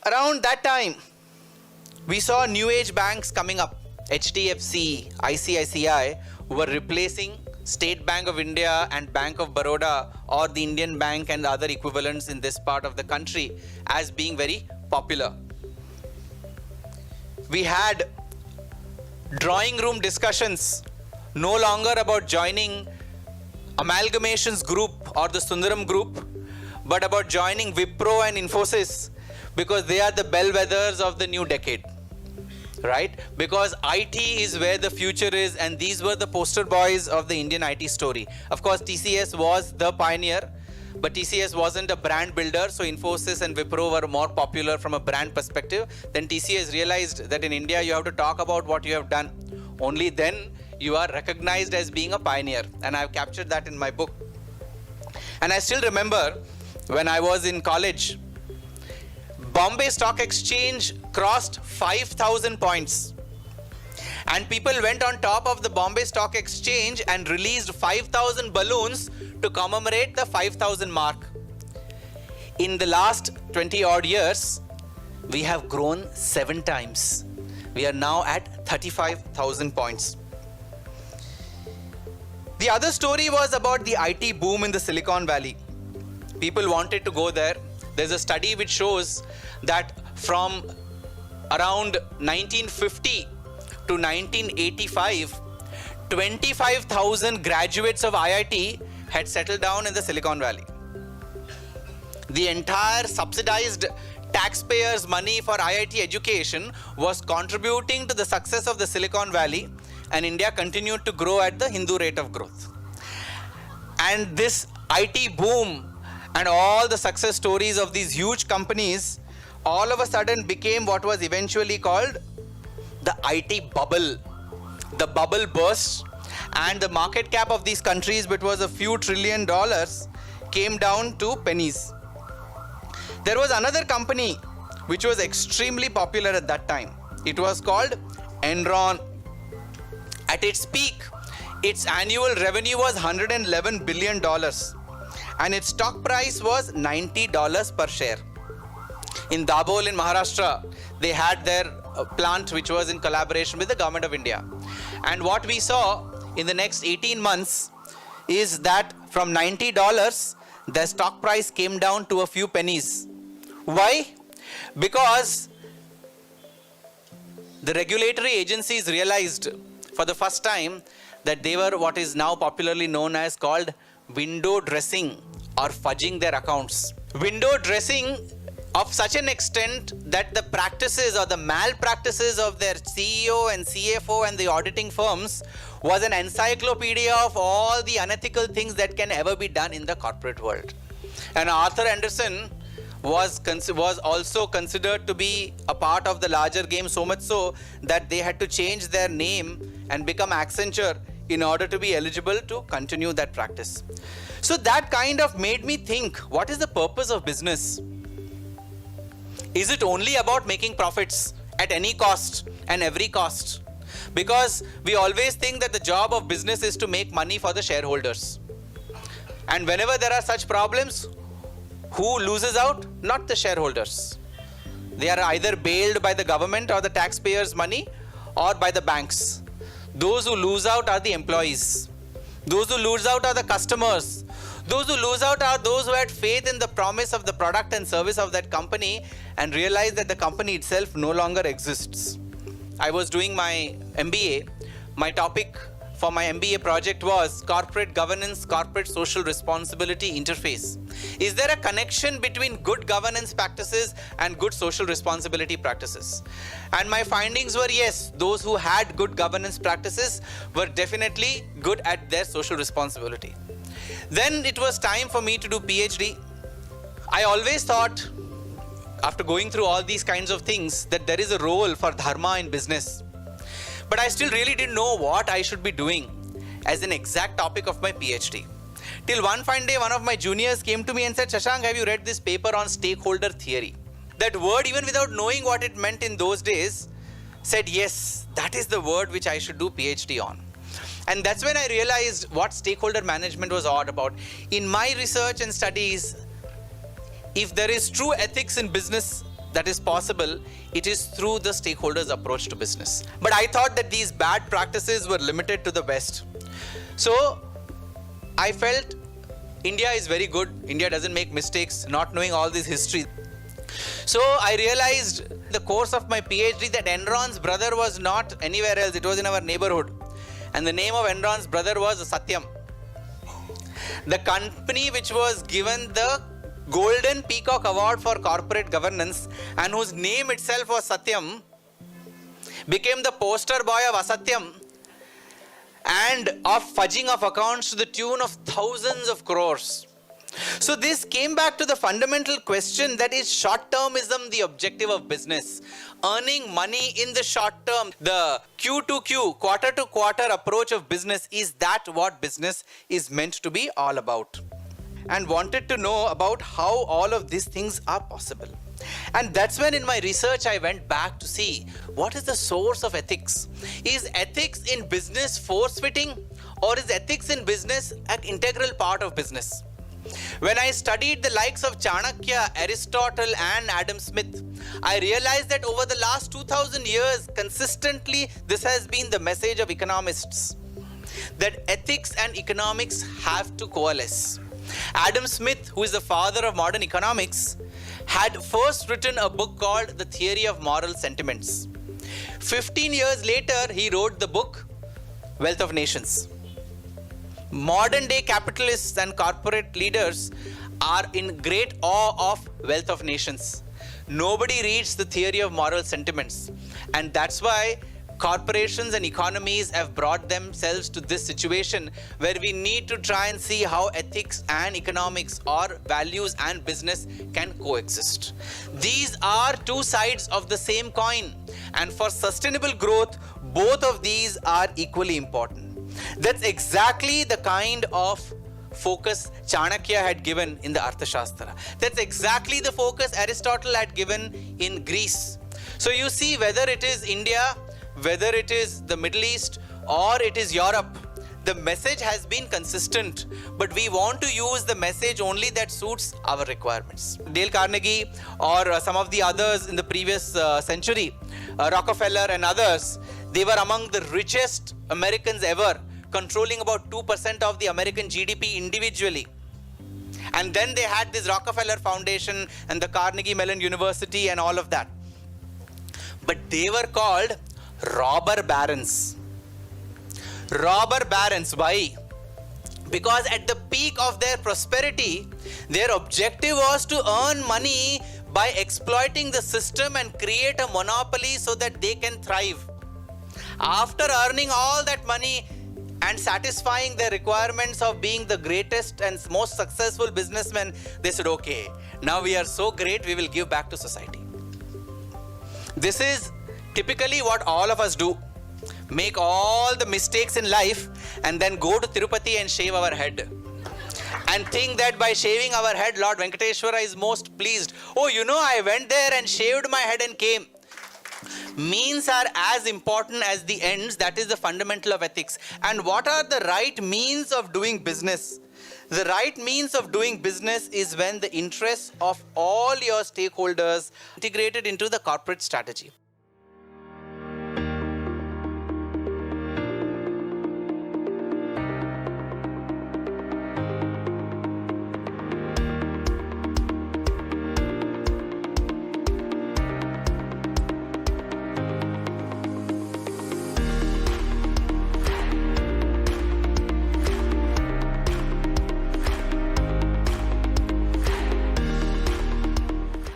Around that time, we saw new age banks coming up. HDFC, ICICI were replacing State Bank of India and Bank of Baroda, or the Indian Bank and other equivalents in this part of the country, as being very popular. We had drawing room discussions, no longer about joining Amalgamations Group or the Sundaram Group, but about joining Wipro and Infosys, because they are the bellwethers of the new decade. Right? Because IT is where the future is, and these were the poster boys of the Indian IT story. Of course, TCS was the pioneer, but TCS wasn't a brand builder, so Infosys and Wipro were more popular from a brand perspective. Then TCS realized that in India you have to talk about what you have done. Only then you are recognized as being a pioneer, and I've captured that in my book. And I still remember when I was in college, Bombay Stock Exchange crossed 5,000 points. And people went on top of the Bombay Stock Exchange and released 5,000 balloons to commemorate the 5,000 mark. In the last 20 odd years, we have grown 7 times. We are now at 35,000 points. The other story was about the IT boom in the Silicon Valley. People wanted to go there. There's a study which shows that from around 1950 to 1985, 25,000 graduates of IIT had settled down in the Silicon Valley. The entire subsidized taxpayers' money for IIT education was contributing to the success of the Silicon Valley, and India continued to grow at the Hindu rate of growth. And this IT boom and all the success stories of these huge companies all of a sudden became what was eventually called the IT bubble. The bubble burst, and the market cap of these countries, which was a few $1 trillion, came down to pennies. There was another company which was extremely popular at that time. It was called Enron. At its peak, its annual revenue was $111 billion. And its stock price was $90 per share. In Dabhol in Maharashtra, they had their plant which was in collaboration with the government of India. And what we saw in the next 18 months is that from $90, their stock price came down to a few pennies. Why? Because the regulatory agencies realized for the first time that they were what is now popularly known as called window dressing or fudging their accounts. Window dressing of such an extent that the practices or the malpractices of their CEO and CFO and the auditing firms was an encyclopedia of all the unethical things that can ever be done in the corporate world. And Arthur Andersen was also considered to be a part of the larger game, so much so that they had to change their name and become Accenture in order to be eligible to continue that practice. So that kind of made me think, what is the purpose of business? Is it only about making profits at any cost and every cost? Because we always think that the job of business is to make money for the shareholders. And whenever there are such problems, who loses out? Not the shareholders. They are either bailed by the government or the taxpayers' money, or by the banks. Those who lose out are the employees. Those who lose out are the customers. Those who lose out are those who had faith in the promise of the product and service of that company and realized that the company itself no longer exists. I was doing my MBA. My topic for my MBA project was corporate governance, corporate social responsibility interface. Is there a connection between good governance practices and good social responsibility practices? And my findings were yes, those who had good governance practices were definitely good at their social responsibility. Then it was time for me to do PhD. I always thought, after going through all these kinds of things, that there is a role for dharma in business. But I still really didn't know what I should be doing as an exact topic of my PhD. Till one fine day, one of my juniors came to me and said, Shashank, have you read this paper on stakeholder theory? That word, even without knowing what it meant in those days, said, yes, that is the word which I should do PhD on. And that's when I realized what stakeholder management was all about. In my research and studies, if there is true ethics in business, that is possible, it is through the stakeholders' approach to business. But I thought that these bad practices were limited to the West. So I felt India is very good. India doesn't make mistakes, not knowing all this history. So I realized in the course of my PhD that Enron's brother was not anywhere else, it was in our neighborhood. And the name of Enron's brother was Satyam. The company which was given the Golden Peacock Award for Corporate Governance and whose name itself was Satyam became the poster boy of Asatyam and of fudging of accounts to the tune of thousands of crores. So this came back to the fundamental question, that is short-termism the objective of business? Earning money in the short term, the Q to Q, quarter to quarter approach of business, is that what business is meant to be all about? And wanted to know about how all of these things are possible. And that's when in my research I went back to see what is the source of ethics. Is ethics in business force-fitting, or is ethics in business an integral part of business? When I studied the likes of Chanakya, Aristotle and Adam Smith, I realized that over the last 2000 years, consistently this has been the message of economists, that ethics and economics have to coalesce. Adam Smith, who is the father of modern economics, had first written a book called The Theory of Moral Sentiments. 15 years later, he wrote the book Wealth of Nations. Modern day capitalists and corporate leaders are in great awe of Wealth of Nations. Nobody reads the Theory of Moral Sentiments. And that's why corporations and economies have brought themselves to this situation where we need to try and see how ethics and economics, or values and business, can coexist. These are two sides of the same coin, and for sustainable growth, both of these are equally important. That's exactly the kind of focus Chanakya had given in the Arthashastra. That's exactly the focus Aristotle had given in Greece. So you see, whether it is India, whether it is the Middle East, or it is Europe, the message has been consistent, but we want to use the message only that suits our requirements. Dale Carnegie or some of the others in the previous century, Rockefeller and others, they were among the richest Americans ever, controlling about 2% of the American GDP individually. And then they had this Rockefeller Foundation and the Carnegie Mellon University and all of that. But they were called robber barons. Robber barons, why? Because at the peak of their prosperity, their objective was to earn money by exploiting the system and create a monopoly so that they can thrive. After earning all that money and satisfying their requirements of being the greatest and most successful businessmen, they said, okay, now we are so great, we will give back to society. This is typically what all of us do. Make all the mistakes in life and then go to Tirupati and shave our head. And think that by shaving our head, Lord Venkateshwara is most pleased. Oh, you know, I went there and shaved my head and came. Means are as important as the ends. That is the fundamental of ethics. And what are the right means of doing business? The right means of doing business is when the interests of all your stakeholders integrated into the corporate strategy.